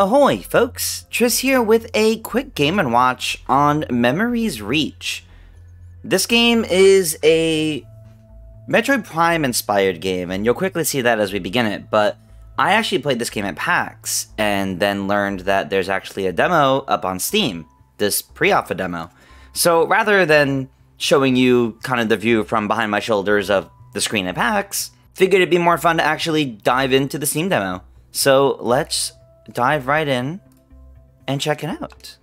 Ahoy, folks! Tris here with a quick Game & Watch on Memories Reach. This game is a Metroid Prime inspired game, and you'll quickly see that as we begin it, but I actually played this game at PAX, and then learned that there's actually a demo up on Steam, this pre-alpha demo. So rather than showing you kind of the view from behind my shoulders of the screen at PAX, figured it'd be more fun to actually dive into the Steam demo. So let's dive right in and check it out.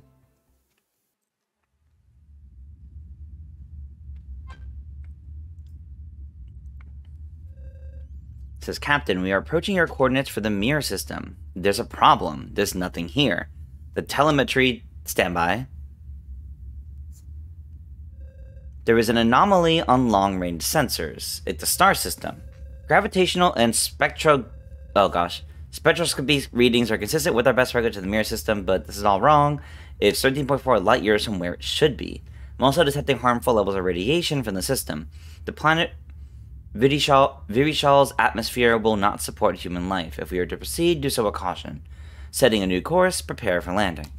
It says, Captain, we are approaching your coordinates for the mirror system. There's a problem. There's nothing here. The telemetry... Standby. There is an anomaly on long-range sensors. It's a star system. Gravitational and spectroscopy readings are consistent with our best record to the mirror system, but this is all wrong. It's 13.4 light years from where it should be. I'm also detecting harmful levels of radiation from the system. The planet Virishal's atmosphere will not support human life. If we are to proceed, do so with caution. Setting a new course, prepare for landing.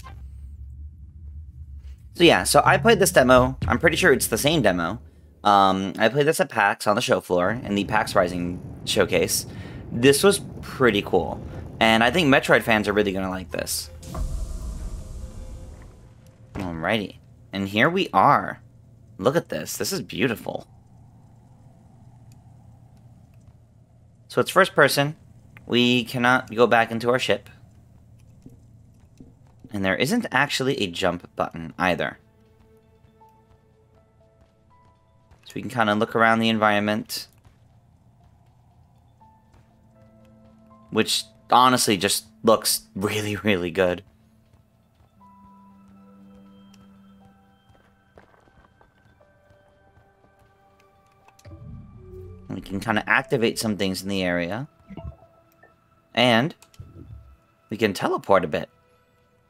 So yeah, so I played this demo. I'm pretty sure it's the same demo. I played this at PAX on the show floor in the PAX Rising showcase. This was pretty cool, and I think Metroid fans are really gonna like this. Alrighty, and here we are. Look at this. This is beautiful. So it's first person. We cannot go back into our ship. And there isn't actually a jump button either. So we can kind of look around the environment. Which honestly just looks really, really good. We can kind of activate some things in the area. And we can teleport a bit.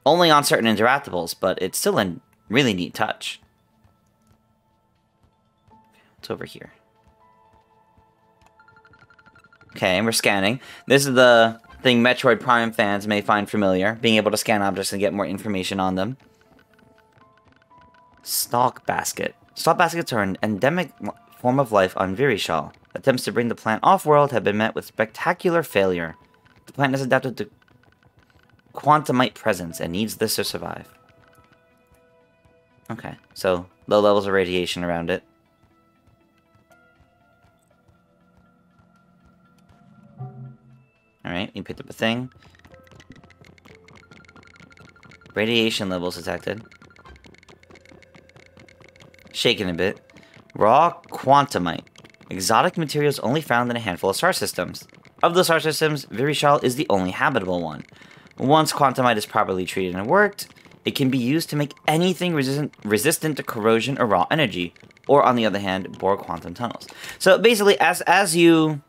Only on certain interactables, but it's still a really neat touch. It's over here. Okay, and we're scanning. This is the thing Metroid Prime fans may find familiar, being able to scan objects and get more information on them. Stalk basket. Stalk baskets are an endemic form of life on Virishal. Attempts to bring the plant off-world have been met with spectacular failure. The plant is adapted to quantumite presence and needs this to survive. Okay, so low levels of radiation around it. Alright, we picked up a thing. Radiation levels detected. Shaken a bit. Raw quantumite. Exotic materials only found in a handful of star systems. Of the star systems, Virishal is the only habitable one. Once quantumite is properly treated and worked, it can be used to make anything resistant to corrosion or raw energy, or on the other hand, bore quantum tunnels. So basically, as you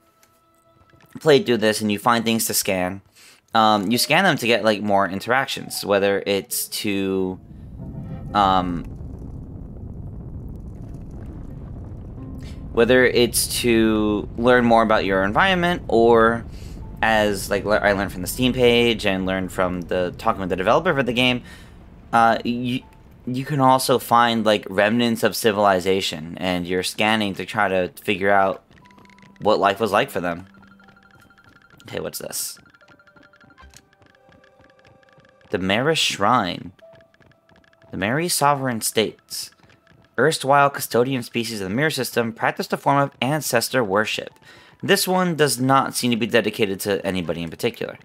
play through this and you find things to scan, you scan them to get like more interactions, whether it's to learn more about your environment, or as like I learned from the Steam page and learned from talking with the developer for the game, you can also find like remnants of civilization, and you're scanning to try to figure out what life was like for them. Okay, what's this? The Maris Shrine. The Mary Sovereign States. Erstwhile custodian species of the mirror system practiced a form of ancestor worship. This one does not seem to be dedicated to anybody in particular.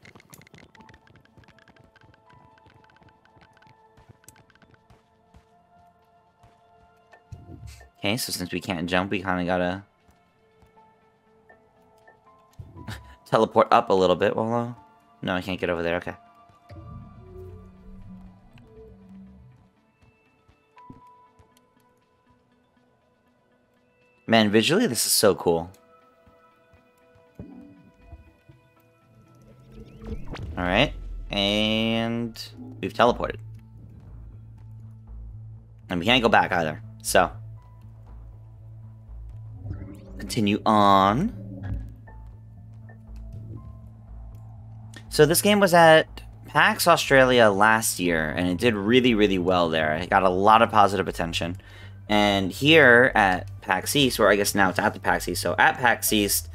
Okay, so since we can't jump, we kind of gotta teleport up a little bit. Well, no, I can't get over there. Okay. Man, visually, this is so cool. Alright, and we've teleported. And we can't go back either, so. Continue on. So this game was at PAX Australia last year, and it did really, really well there. It got a lot of positive attention. And here at PAX East, or I guess now it's at the PAX East, so at PAX East,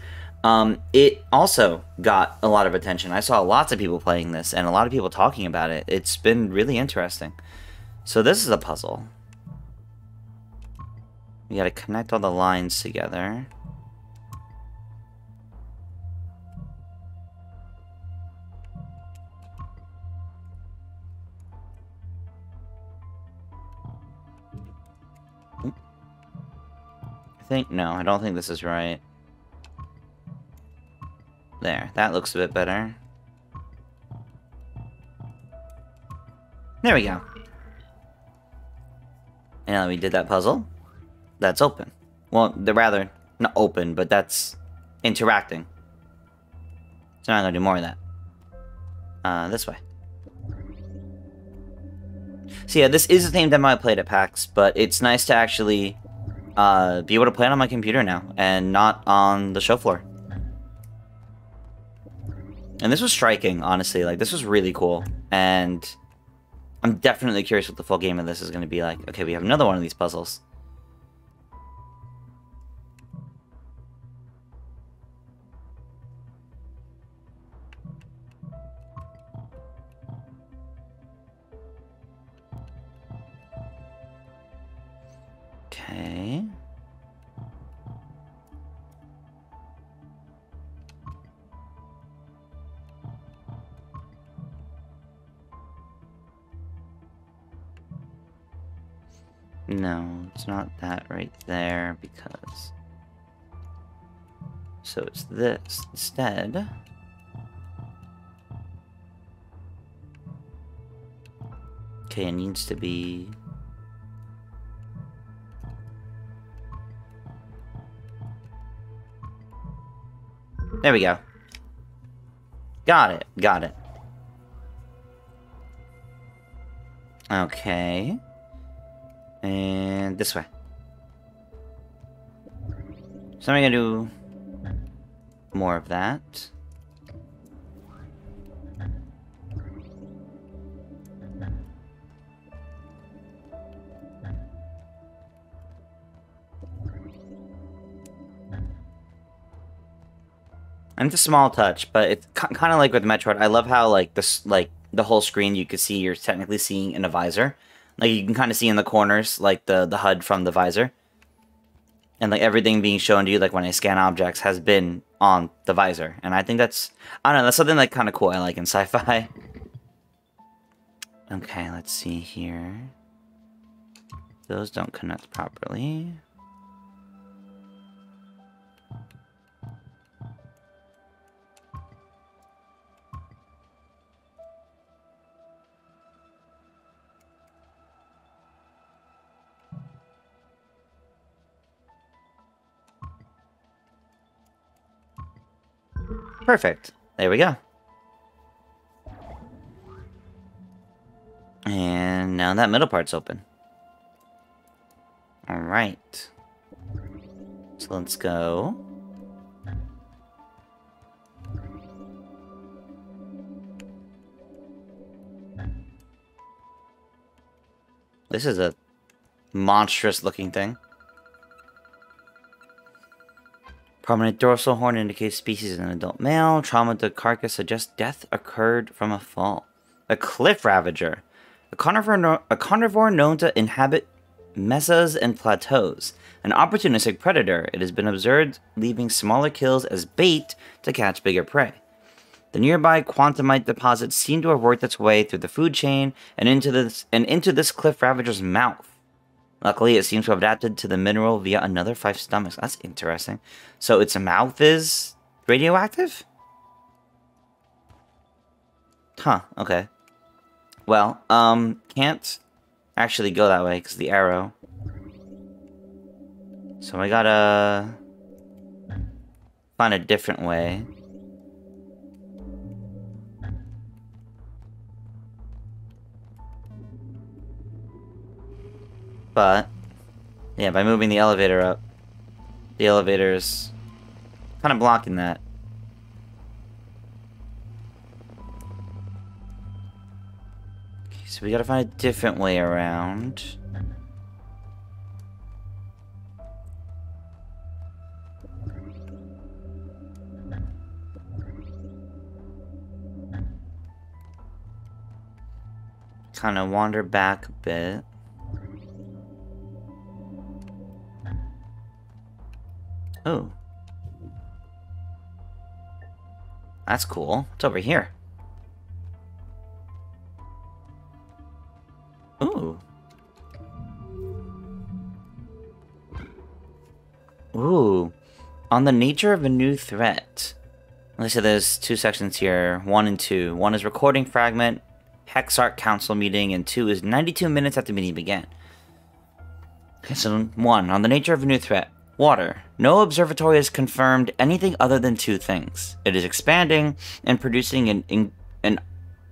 it also got a lot of attention. I saw lots of people playing this, and a lot of people talking about it. It's been really interesting. So this is a puzzle. You gotta connect all the lines together. No, I don't think this is right. There, that looks a bit better. There we go. And now we did that puzzle. That's open. Well, they're rather, not open, but that's interacting. So now I'm gonna do more of that. This way. So yeah, this is the same demo I played at PAX, but it's nice to actually be able to play it on my computer now, and not on the show floor. And this was striking, honestly. Like, this was really cool, and I'm definitely curious what the full game of this is going to be like. Okay, we have another one of these puzzles. Okay. No, it's not that right there, because... So it's this instead. Okay, it needs to be... There we go. Got it, got it. Okay. And this way. So I'm gonna do more of that. And it's a small touch, but it's kind of like with Metroid. I love how like this, like the whole screen you can see you're technically seeing in a visor. Like you can kind of see in the corners, like the HUD from the visor. And like everything being shown to you, like when I scan objects, has been on the visor. And I think that's, I don't know, that's something like kind of cool I like in sci-fi. Okay, let's see here. Those don't connect properly. Perfect. There we go. And now that middle part's open. Alright. So let's go. This is a monstrous looking thing. Prominent dorsal horn indicates species in an adult male. Trauma to carcass suggests death occurred from a fall. A cliff ravager. A carnivore known to inhabit mesas and plateaus. An opportunistic predator, it has been observed leaving smaller kills as bait to catch bigger prey. The nearby quantumite deposit seemed to have worked its way through the food chain and into this cliff ravager's mouth. Luckily, it seems to have adapted to the mineral via another 5 stomachs. That's interesting. So its mouth is radioactive? Huh, okay. Well, can't actually go that way because the arrow. So I gotta find a different way. But, yeah, by moving the elevator up, the elevator's kind of blocking that. So we gotta find a different way around. Kind of wander back a bit. Oh. That's cool. What's over here? Ooh. Ooh. On the nature of a new threat. Let's say there's two sections here, 1 and 2. 1 is recording fragment, Hexarch Council meeting, and 2 is 92 minutes after the meeting began. Okay, so 1, on the nature of a new threat. Water. No observatory has confirmed anything other than 2 things. It is expanding and producing an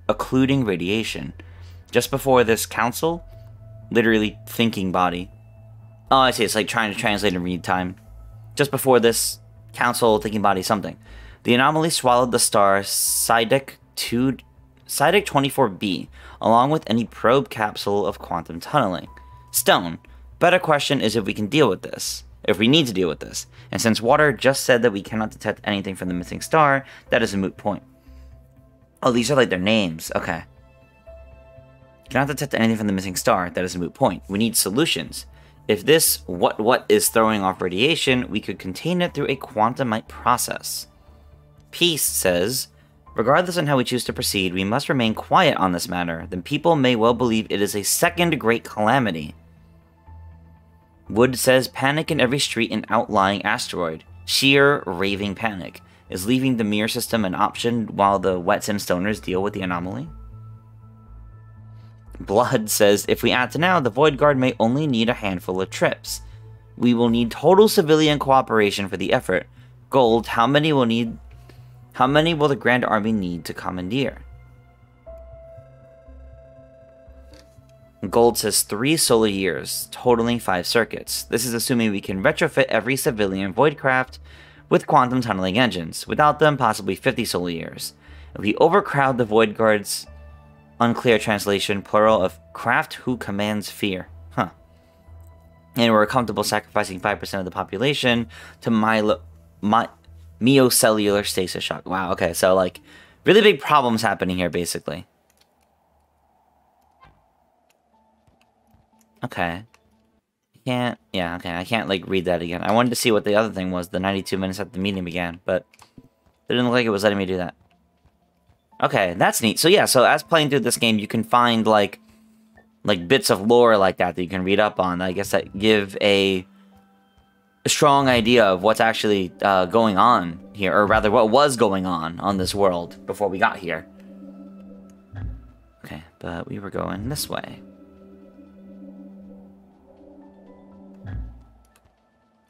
occluding radiation. Just before this council, literally thinking body. Oh, I see, it's like trying to translate in read time. Just before this council thinking body something. The anomaly swallowed the star Sidek 24b, along with any probe capsule of quantum tunneling. Stone. Better question is if we can deal with this. If we need to deal with this. And since Water just said that we cannot detect anything from the missing star, that is a moot point. Oh, these are like their names. Okay. Cannot detect anything from the missing star, that is a moot point. We need solutions. If this what is throwing off radiation, we could contain it through a quantumite process. Peace says, regardless on how we choose to proceed, we must remain quiet on this matter. Then people may well believe it is a second great calamity. Wood says, panic in every street and outlying asteroid. Sheer raving panic. Is leaving the mirror system an option while the Wets and Stoners deal with the anomaly? Blood says, if we act now, the Void Guard may only need a handful of trips. We will need total civilian cooperation for the effort. Gold, how many will the Grand Army need to commandeer? Gold says 3 solar years, totaling 5 circuits. This is assuming we can retrofit every civilian Voidcraft with quantum tunneling engines. Without them, possibly 50 solar years. If we overcrowd the Void Guards, unclear translation, plural of craft who commands fear. Huh. And we're comfortable sacrificing 5% of the population to myocellular stasis shock. Wow, okay, so like, really big problems happening here, basically. Okay. I can't, like, read that again. I wanted to see what the other thing was, the 92 minutes after the meeting began, but it didn't look like it was letting me do that. Okay, that's neat. So yeah, so as playing through this game, you can find, like bits of lore like that you can read up on, I guess, that give a strong idea of what's actually going on here, or rather, what was going on this world before we got here. Okay, but we were going this way.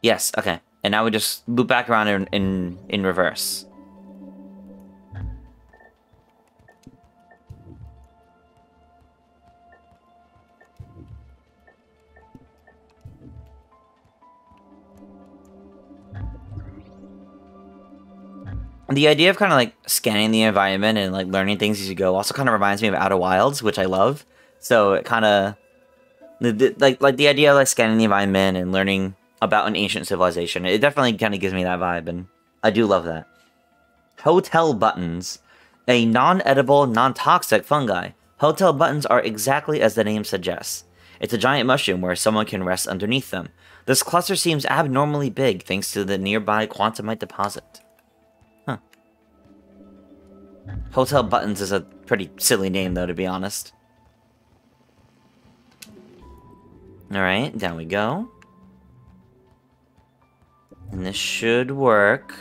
Yes, okay. And now we just loop back around in reverse. The idea of kind of like scanning the environment and like learning things as you go also kind of reminds me of Outer Wilds, which I love. So it kind of like the idea of like scanning the environment and learning about an ancient civilization. It definitely kind of gives me that vibe, and I do love that. Hotel buttons, a non-edible, non-toxic fungi. Hotel buttons are exactly as the name suggests. It's a giant mushroom where someone can rest underneath them. This cluster seems abnormally big thanks to the nearby quantumite deposit. Huh. Hotel buttons is a pretty silly name, though, to be honest. Alright, down we go. And this should work.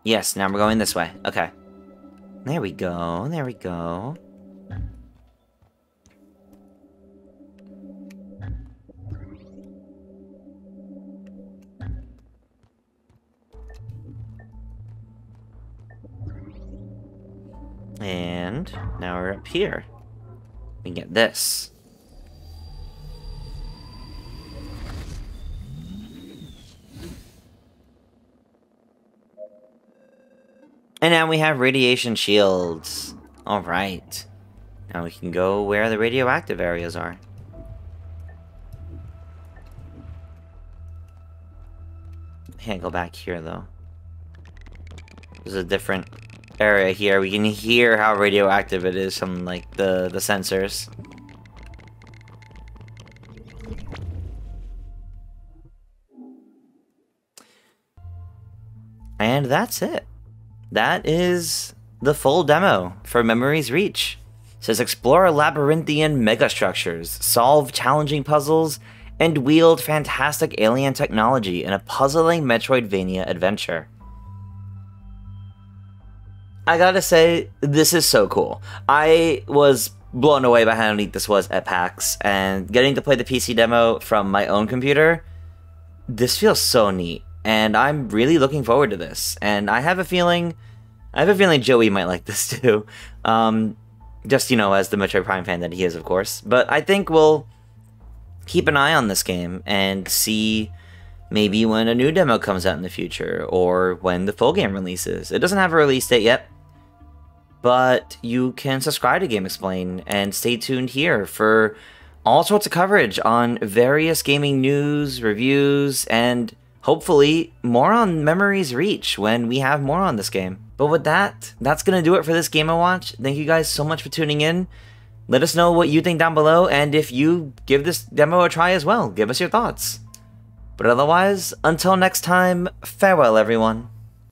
Yes, now we're going this way. Okay. There we go, there we go. And now we're up here. We can get this. And now we have radiation shields. Alright. Now we can go where the radioactive areas are. Can't go back here though. There's a different area here. We can hear how radioactive it is from like the sensors. And that's it. That is the full demo for Memories Reach. It says explore labyrinthian megastructures, solve challenging puzzles, and wield fantastic alien technology in a puzzling Metroidvania adventure. I gotta say, this is so cool. I was blown away by how neat this was at PAX, and getting to play the PC demo from my own computer, this feels so neat, and I'm really looking forward to this. And I have a feeling Joey might like this too. Just, you know, as the Metroid Prime fan that he is, of course. But I think we'll keep an eye on this game and see maybe when a new demo comes out in the future, or when the full game releases. It doesn't have a release date yet, but you can subscribe to GameXplain and stay tuned here for all sorts of coverage on various gaming news, reviews, and hopefully more on Memories Reach when we have more on this game. But with that, that's going to do it for this Game & Watch. Thank you guys so much for tuning in. Let us know what you think down below, and if you give this demo a try as well, give us your thoughts. But otherwise, until next time, farewell everyone.